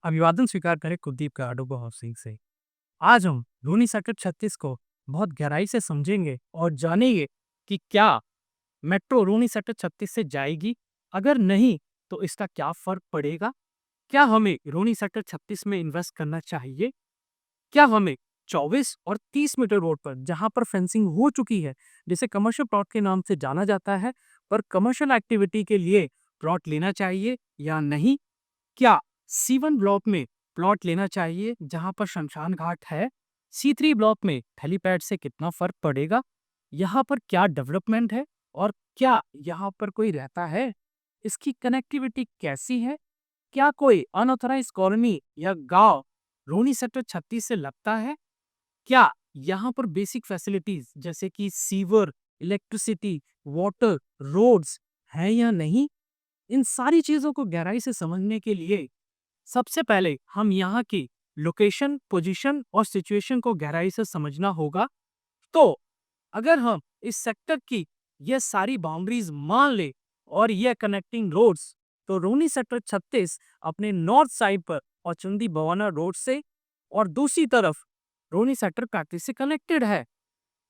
अभिवादन स्वीकार करें कुलदीप का आडूबा सिंह से। आज हम रूनी सेक्टर 36 को बहुत गहराई से समझेंगे और जानेंगे कि क्या मेट्रो रूनी सेक्टर 36 से जाएगी? अगर नहीं, तो इसका क्या फर्क पड़ेगा? क्या हमें रूनी सेक्टर 36 में इन्वेस्ट करना चाहिए? क्या हमें 24 और 30 मीटर रोड पर जहां पर फेंसिंग हो चुकी है, जिसे कमर्शियल प्लॉट के नाम से जाना जाता है, पर कमर्शियल एक्टिविटी के लिए प्लॉट लेना चाहिए या नहीं? क्या C1 ब्लॉक में प्लॉट लेना चाहिए जहां पर शमशान घाट है? C3 ब्लॉक में हेलीपैड से कितना फर्क पड़ेगा? यहाँ पर क्या डेवलपमेंट है और क्या यहाँ पर कोई रहता है? इसकी कनेक्टिविटी कैसी है? क्या कोई अनऑथराइज्ड कॉलोनी या गांव रोनी सेक्टर 36 से लगता है? क्या यहाँ पर बेसिक फैसिलिटीज जैसे कि सीवर, इलेक्ट्रिसिटी, वाटर, रोड्स हैं या नहीं? इन सारी चीजों को गहराई से समझने के लिए सबसे पहले हम यहाँ की लोकेशन, पोजीशन और सिचुएशन को गहराई से समझना होगा। तो अगर हम इस सेक्टर की ये सारी बाउंड्रीज मान ले और ये कनेक्टिंग रोड्स, तो रोनी सेक्टर 36 अपने नॉर्थ साइड पर औचुंदी बवाना रोड से और दूसरी तरफ रोनी सेक्टर 35 से कनेक्टेड है।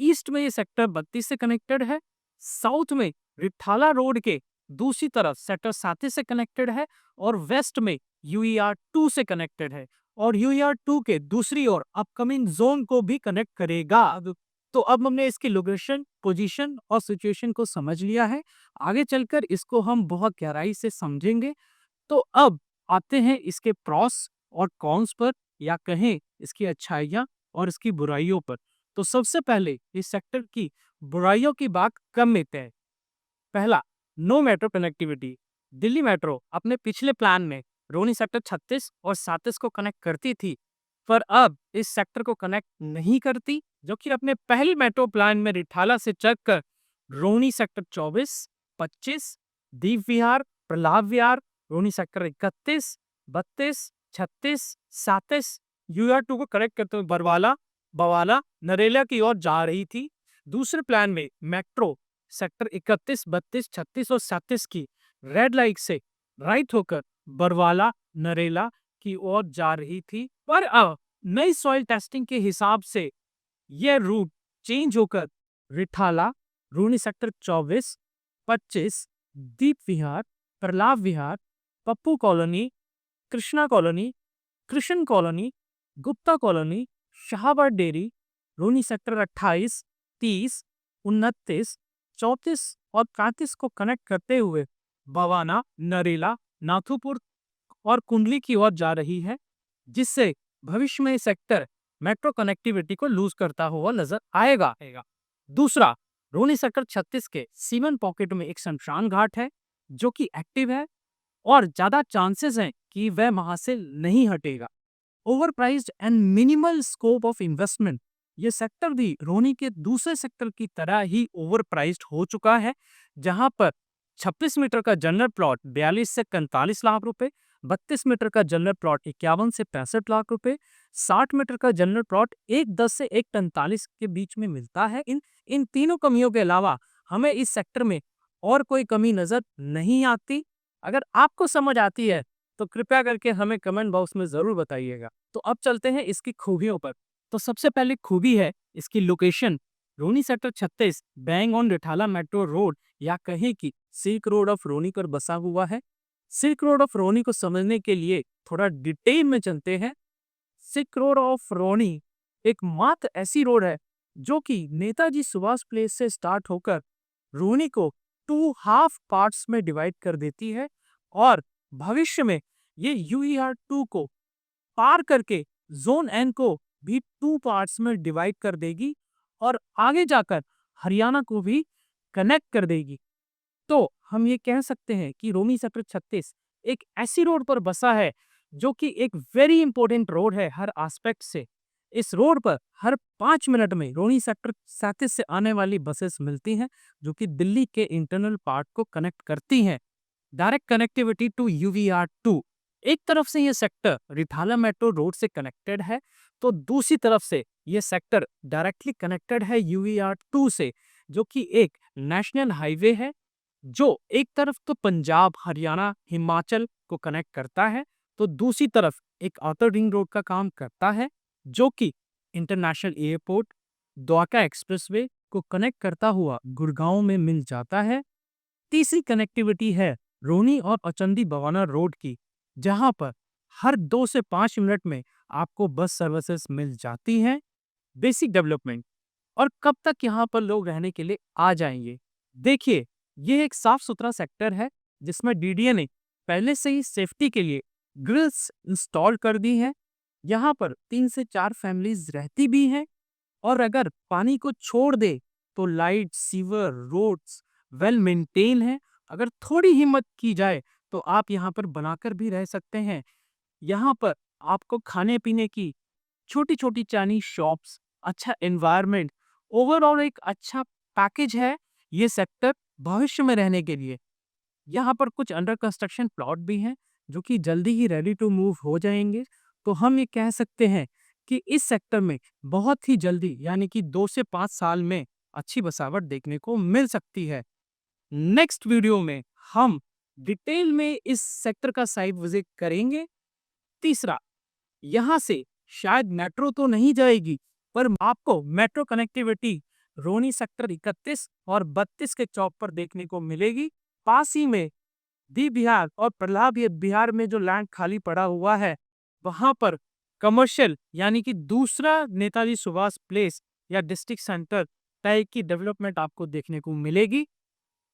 ईस्ट में ये सेक्टर 32 से कनेक्टेड है, साउथ में रिठाला रोड के दूसरी तरफ सेक्टर 37 से कनेक्टेड है और वेस्ट में यूईआर 2 से कनेक्टेड है और यूईआर 2 के दूसरी ओर अपकमिंग जोन को भी कनेक्ट करेगा। तो अब हमने इसकी लोकेशन, पोजीशन और सिचुएशन को समझ लिया है। आगे चलकर इसको हम बहुत गहराई से समझेंगे। तो अब आते हैं इसके प्रॉस और कॉन्स पर, या कहें इसकी अच्छाइयाँ और इसकी बुराइयों पर। तो सबसे पहले इस सेक्टर की बुराइयों की बात कर लेते हैं। पहला, no metro connectivity. Delhi metro अपने पिछले प्लान में रोनी सेक्टर 36 और 37 को कनेक्ट करती थी, पर अब इस सेक्टर को कनेक्ट नहीं करती, जो कि अपने पहले मेट्रो प्लान में रिठाला से चलकर रोनी सेक्टर 24, 25, दीप विहार, प्रलाप विहार, रोनी सेक्टर 31, 32, 36, 37 यूआर 2 को कनेक्ट करते हुए बरवाला, बवाला, नरेला की ओर जा रही थी। दूसरे प्लान में मेट्रो सेक्टर 31, 32, 36 और 37 की रेड लाइट से राइट होकर बरवाला, नरेला की ओर जा रही थी, पर अब नई सॉइल टेस्टिंग के हिसाब से यह रूट चेंज होकर रिठाला, रूनी sector 24, 25, Deep Vihar, Pralap Vihar, Pappu colony, Krishna colony, Krishna colony, Gupta colony, Shahbad dairy, Rohini sector 28, 30, 29, 34 और 35 को कनेक्ट करते हुए बवाना, नरेला, नाथुपुर और कुंडली की ओर जा रही है, जिससे भविष्य में सेक्टर मेट्रो कनेक्टिविटी को लूज करता हुआ नजर आएगा। दूसरा, रोनी सेक्टर 36 के सीवन पॉकेट में एक शमशान घाट है, जो कि एक्टिव है और ज्यादा चांसेस हैं कि वह वहां से नहीं हटेगा। Overpriced and minimal scope of investment. ये सेक्टर भी रोनी के दूसरे सेक्टर की तरह ही ओवरप्राइज्ड हो चुका है, जहां पर 26 मीटर का जनरल प्लॉट 42 से 45 लाख रुपए, 32 मीटर का जनरल प्लॉट 51 से 65 लाख रुपए, 60 मीटर का जनरल प्लॉट 110 से 145 के बीच में मिलता है। इन तीनों कमियों के अलावा हमें इस सेक्टर में और कोई कमी नजर नहीं आती। अगर आपको समझ आती है तो कृपया करके हमें कमेंट बॉक्स में जरूर बताइएगा। तो अब चलते हैं इसकी खूबियों पर। तो सबसे पहले खूबी है इसकी location. Rohini sector 36 bang on Rithala metro road, या कहें कि सिल्क रोड ऑफ रोनी पर बसा हुआ है। सिल्क रोड ऑफ रोनी को समझने के लिए थोड़ा डिटेल में चलते हैं। सिल्क रोड ऑफ रोनी एक मात्र ऐसी रोड है जो कि नेताजी सुभाष प्लेस से स्टार्ट होकर रोनी को 2 हाफ पार्ट्स में डिवाइड कर देती है और भविष्य में ये यूईआर 2 को पार करके जोन एन को भी 2 पार्ट्स में डिवाइड कर देगी और आगे जाकर हरियाणा को भी कनेक्ट कर देगी। तो हम ये कह सकते हैं कि रोनी सेक्टर 36 एक ऐसी रोड पर बसा है जो कि एक वेरी इंपॉर्टेंट रोड है हर एस्पेक्ट से। इस रोड पर हर 5 मिनट में रोनी सेक्टर 37 से आने वाली बसेस मिलती हैं, जो कि दिल्ली के इंटरनल पार्ट को कनेक्ट करती हैं। Direct connectivity to UVR 2। एक तरफ से यह सेक्टर रिठाला मेट्रो रोड से कनेक्टेड है, तो दूसरी तरफ से यह सेक्टर डायरेक्टली कनेक्टेड है यूवीआर 2 से, जो कि एक नेशनल हाईवे है, जो एक तरफ तो पंजाब, हरियाणा, हिमाचल को कनेक्ट करता है तो दूसरी तरफ एक आउटर रिंग रोड का काम करता है, जो कि इंटरनेशनल एयरपोर्ट, द्वारका एक्सप्रेसवे को कनेक्ट करता हुआ गुड़गांव में मिल जाता है। तीसरी कनेक्टिविटी है रोहनी और औचंदी बवाना रोड की, जहां पर हर 2 से 5 मिनट में आपको बस सर्विसेज मिल जाती हैं। बेसिक डेवलपमेंट और कब तक यहाँ पर लोग रहने के लिए आ जाएंगे? देखिए, ये एक साफ सुथरा सेक्टर है जिसमें डीडीए ने पहले से ही सेफ्टी के लिए ग्रिल्स इंस्टॉल कर दी हैं। यहाँ पर 3 से 4 फैमिलीज रहती भी हैं और अगर पानी को छोड़ दे तो light, sewer, roads well maintain है। अगर थोड़ी हिम्मत की जाए तो आप यहाँ पर बनाकर भी रह सकते हैं। यहाँ पर आपको खाने पीने की छोटी-छोटी चाइनीज शॉप्स, अच्छा एनवायरनमेंट, ओवरऑल एक अच्छा पैकेज है ये सेक्टर भविष्य में रहने के लिए। यहाँ पर कुछ अंडर कंस्ट्रक्शन प्लॉट भी हैं जो कि जल्दी ही रेडी टू मूव हो जाएंगे। तो हम ये कह सकते हैं कि इस सेक्टर में बहुत ही जल्दी यानी कि 2 से 5 साल में अच्छी बसावट देखने को मिल सकती है। नेक्स्ट वीडियो में हम डिटेल में इस सेक्टर का साइट विजिट करेंगे। तीसरा, यहाँ से शायद मेट्रो तो नहीं जाएगी, पर आपको मेट्रो कनेक्टिविटी रोनी सेक्टर 31 और 32 के चौक पर देखने को मिलेगी। पास ही में दी बिहार और प्रलाभ बिहार में जो लैंड खाली पड़ा हुआ है, वहां पर कमर्शियल यानी कि दूसरा नेताजी सुभाष प्लेस या डिस्ट्रिक्ट सेंटर टाइप की डेवलपमेंट आपको देखने को मिलेगी।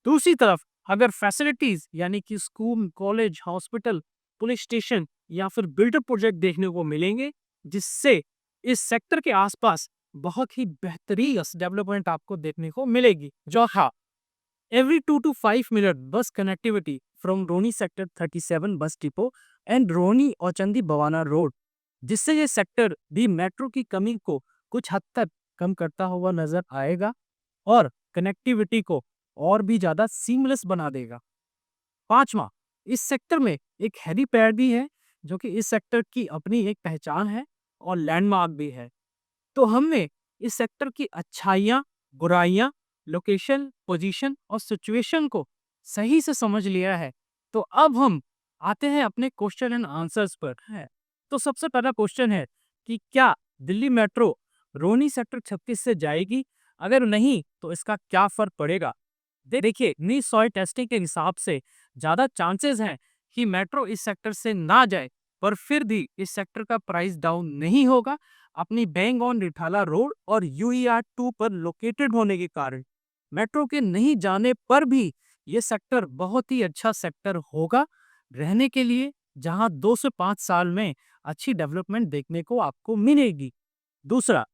दूसरी तरफ अगर फैसिलिटीज यानी कि school, college, hospital, police station या फिर बिल्डर प्रोजेक्ट देखने को मिलेंगे, जिससे इस सेक्टर के आसपास बहुत ही बेहतरीन डेवलपमेंट आपको देखने को मिलेगी। जो हाँ, every 2 to 5 minute bus connectivity from Rohini sector 37 bus depot and Rohini Auchandi Bawana road, जिससे ये सेक्टर भी मेट्रो की कमी को कुछ हद तक कम करता हुआ नजर आएगा और कनेक्टिविटी को और भी ज्यादा सीमलेस बना देगा। पांचवा, इस सेक्टर में एक हेलीपैड भी है जो कि इस सेक्टर की अपनी एक पहचान है और लैंडमार्क भी है। तो हमने इस सेक्टर की अच्छाइयाँ, बुराइयाँ, लोकेशन, पोजीशन और सिचुएशन को सही से समझ लिया है। तो अब हम आते हैं अपने क्वेश्चन एंड आंसर्स पर। है तो सबसे पहला क्वेश्चन है कि क्या दिल्ली मेट्रो रोनी सेक्टर 36 से जाएगी? अगर नहीं तो इसका क्या फर्क पड़ेगा? देखिए, नी सॉइल टेस्टिंग के हिसाब से ज्यादा चांसेस हैं कि मेट्रो इस सेक्टर से ना जाए, पर फिर भी इस सेक्टर का प्राइस डाउन नहीं होगा अपनी बैंग ऑन रिठाला रोड और यूईआर 2 पर लोकेटेड होने के कारण। मेट्रो के नहीं जाने पर भी ये सेक्टर बहुत ही अच्छा सेक्टर होगा रहने के लिए, जहां 2 से 5 साल में अच्छी डेवलपमेंट देखने को आपको मिलेगी। दूसरा,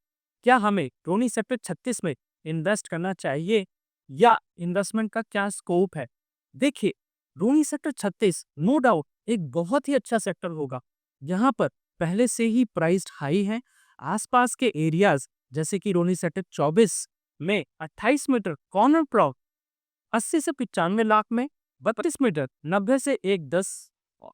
क्या हमें रोनी सेक्टर 36 में इन्वेस्ट करना चाहिए या इन्वेस्टमेंट का क्या स्कोप है? देखिए, रोनी सेक्टर 36 नो डाउट एक बहुत ही अच्छा सेक्टर होगा, जहां पर पहले से ही प्राइस्ड हाई है। आसपास के एरियाज जैसे कि रोनी सेक्टर 24 में 28 मीटर कॉर्नर प्लॉट 80 से 95 लाख में, 32 मीटर 90 से 110,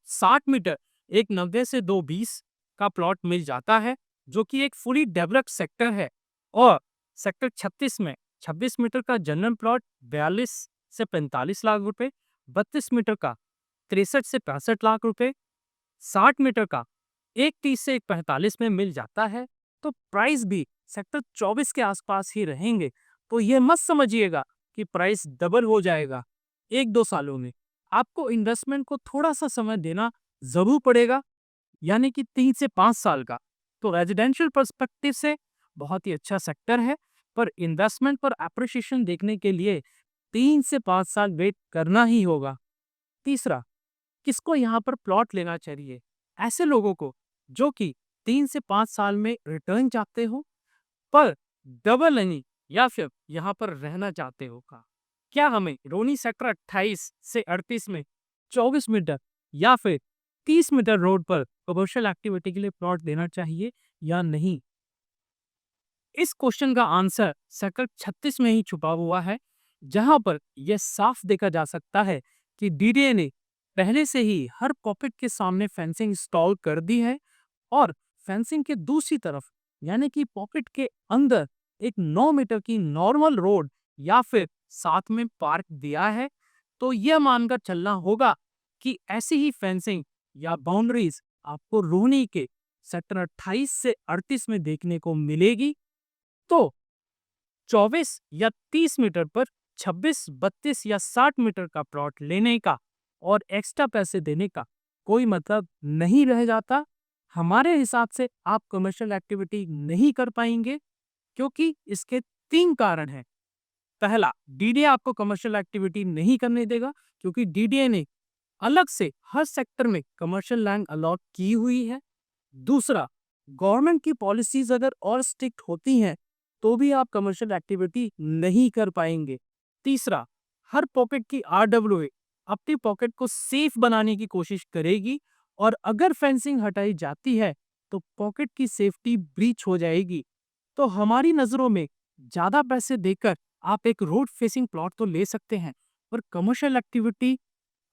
60 मीटर 190 से 220 का प्लॉट मिल जाता है, जो कि एक फुली डेवलप्ड सेक्टर है। और सेक्टर 36 में 26 मीटर का जनरल प्लॉट 42 से 45 लाख रुपए, 32 मीटर का 63 से 65 लाख रुपए, 60 मीटर का 130 से 145 में मिल जाता है। तो प्राइस भी सेक्टर 24 के आसपास ही रहेंगे। तो ये मत समझिएगा कि प्राइस डबल हो जाएगा 1-2 सालों में। आपको इन्वेस्टमेंट को थोड़ा सा समय देना जरूर पड़ेगा, यानी कि 3 से 5 साल का। तो रेजिडेंशियल पर्सपेक्टिव से बहुत ही अच्छा सेक्टर है, पर इन्वेस्टमेंट पर एप्रिसिएशन देखने के लिए 3 से 5 साल वेट करना ही होगा। तीसरा, किसको यहाँ पर प्लॉट लेना चाहिए? ऐसे लोगों को जो कि 3 से 5 साल में रिटर्न चाहते हो, पर डबल नहीं, या फिर यहाँ पर रहना चाहते हो का। क्या हमें रोनी सेक्टर 28 से 38 में 24 मीटर या फिर 30 मीटर रोड पर कमर्शियल एक्टिविटी के लिए प्लॉट देना चाहिए या नहीं? इस क्वेश्चन का आंसर सेक्टर 36 में ही छुपा हुआ है, जहां पर यह साफ देखा जा सकता है कि डीडीए ने पहले से ही हर पॉकेट के सामने फेंसिंग इंस्टॉल कर दी है और फेंसिंग के दूसरी तरफ यानी कि पॉकेट के अंदर एक 9 मीटर की नॉर्मल रोड या फिर साथ में पार्क दिया है। तो यह मानकर चलना होगा कि ऐसी ही फेंसिंग या बाउंड्रीज आपको रोहिणी के सेक्टर 28 से 38 में देखने को मिलेगी, तो 24 या 30 मीटर पर 26, 32 या 60 मीटर का प्लॉट लेने का और एक्स्ट्रा पैसे देने का कोई मतलब नहीं रह जाता। हमारे हिसाब से आप कमर्शियल एक्टिविटी नहीं कर पाएंगे, क्योंकि इसके 3 कारण हैं। पहला, डीडीए आपको कमर्शियल एक्टिविटी नहीं करने देगा, क्योंकि डीडीए ने अलग से हर सेक्टर में कमर्शियल लैंड अलॉट की हुई है। दूसरा, गवर्नमेंट की पॉलिसीज अगर और स्ट्रिक्ट होती हैं तो भी आप कमर्शियल एक्टिविटी नहीं कर पाएंगे। तीसरा, हर पॉकेट की आरडब्ल्यूए अपनी पॉकेट को सेफ बनाने की कोशिश करेगी, और अगर फेंसिंग हटाई जाती है तो पॉकेट की सेफ्टी ब्रीच हो जाएगी। तो हमारी नजरों में ज्यादा पैसे देकर आप एक रोड फेसिंग प्लॉट तो ले सकते हैं, पर कमर्शियल एक्टिविटी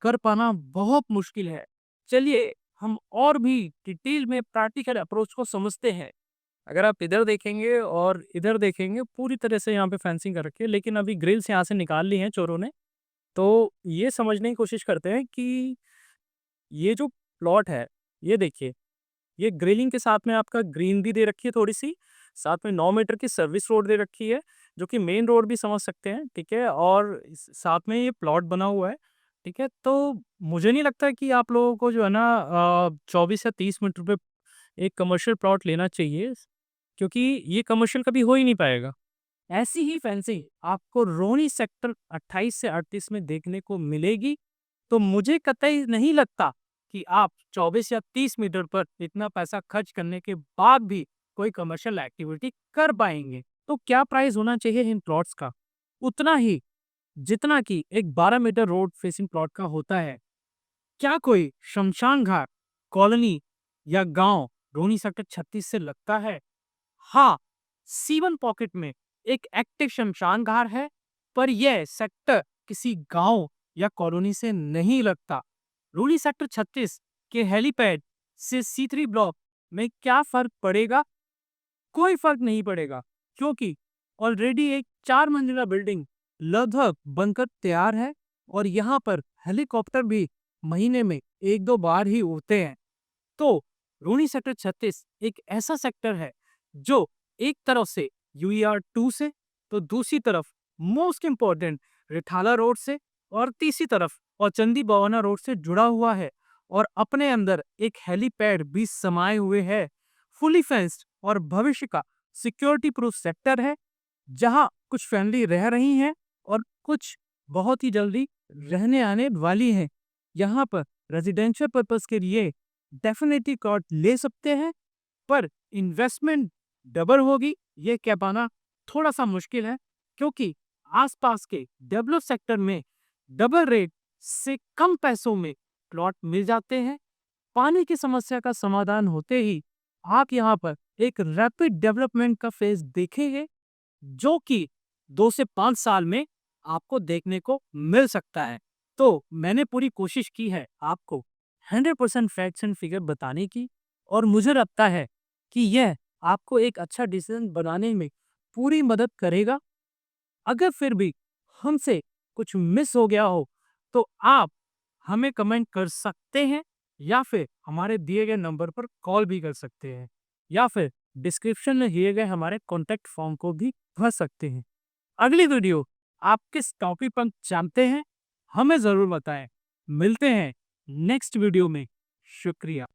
कर पाना बहुत मुश्किल है। चलिए हम और भी डिटेल में प्रैक्टिकल अप्रोच को समझते हैं। अगर आप इधर देखेंगे और इधर देखेंगे, पूरी तरह से यहाँ पे फेंसिंग कर रखी है, लेकिन अभी ग्रिल्स यहाँ से निकाल ली हैं चोरों ने। तो ये समझने की कोशिश करते हैं कि ये जो प्लॉट है, ये देखिए, ये ग्रिलिंग के साथ में आपका ग्रीन भी दे रखी है थोड़ी सी, साथ में 9 मीटर की सर्विस रोड दे रखी है, जो कि मेन रोड भी समझ सकते हैं, ठीक है, और साथ में ये प्लॉट बना हुआ है, ठीक है। तो मुझे नहीं लगता कि आप लोगों को जो है ना 24 या 30 मीटर पे एक कमर्शियल प्लॉट लेना चाहिए, क्योंकि ये कमर्शियल कभी हो ही नहीं पाएगा। ऐसी ही फेंसिंग आपको रोहिणी सेक्टर 28 से 38 में देखने को मिलेगी। तो मुझे कतई नहीं लगता कि आप 24 या 30 मीटर पर इतना पैसा खर्च करने के बाद भी कोई कमर्शियल एक्टिविटी कर पाएंगे। तो क्या प्राइस होना चाहिए इन प्लॉट्स का? उतना ही जितना कि एक 12 मीटर रोड फेसिंग प्लॉट का होता है। क्या कोई शमशान घाट, कॉलोनी या गांव रोहिणी सेक्टर 36 से लगता है? हाँ, सीवन पॉकेट में एक एक्टिव शमशान घाट है, पर यह सेक्टर किसी गांव या कॉलोनी से नहीं लगता। रूली सेक्टर 36 के हेलीपैड से C3 ब्लॉक में क्या फर्क पड़ेगा? कोई फर्क नहीं पड़ेगा, क्योंकि ऑलरेडी एक 4 मंजिला बिल्डिंग लगभग बनकर तैयार है, और यहाँ पर हेलीकॉप्टर भी महीने में 1-2 बार ही उड़ते हैं। तो रोहिणी सेक्टर 36 एक ऐसा सेक्टर है जो एक तरफ से UER 2 से, तो दूसरी तरफ मोस्ट इंपॉर्टेंट रिठाला रोड से, और तीसरी तरफ और चंदी बवाना रोड से जुड़ा हुआ है, और अपने अंदर एक हेलीपैड भी समाये हुए है। फुली फेंस्ड और भविष्य का सिक्योरिटी प्रूफ सेक्टर है, जहां कुछ फैमिली रह रही हैं और कुछ बहुत ही जल्दी रहने आने वाली हैं। यहाँ पर रेजिडेंशियल पर्पस के लिए डेफिनेटली प्लॉट ले सकते हैं, पर इन्वेस्टमेंट डबल होगी ये कह पाना थोड़ा सा मुश्किल है, क्योंकि आसपास के डेवलप सेक्टर में डबल रेट से कम पैसों में प्लॉट मिल जाते हैं। पानी की समस्या का समाधान होते ही आप यहाँ पर एक रैपिड डेवलपमेंट का फेज देखेंगे, जो कि 2 से 5 साल में आपको देखने को मिल सकता है। तो मैंने पूरी कोशिश की है आपको 100% फैक्ट्स एंड फिगर बताने की, और मुझे लगता है कि यह आपको एक अच्छा डिसीजन बनाने में पूरी मदद करेगा। अगर फिर भी हमसे कुछ मिस हो गया हो तो आप हमें कमेंट कर सकते हैं, या फिर हमारे दिए गए नंबर पर कॉल भी कर सकते हैं, या फिर डिस्क्रिप्शन में दिए गए हमारे कॉन्टैक्ट फॉर्म को भी भर सकते हैं। अगली वीडियो आप किस टॉपिक पर जानते हैं, हमें जरूर बताएं। मिलते हैं नेक्स्ट वीडियो में। शुक्रिया।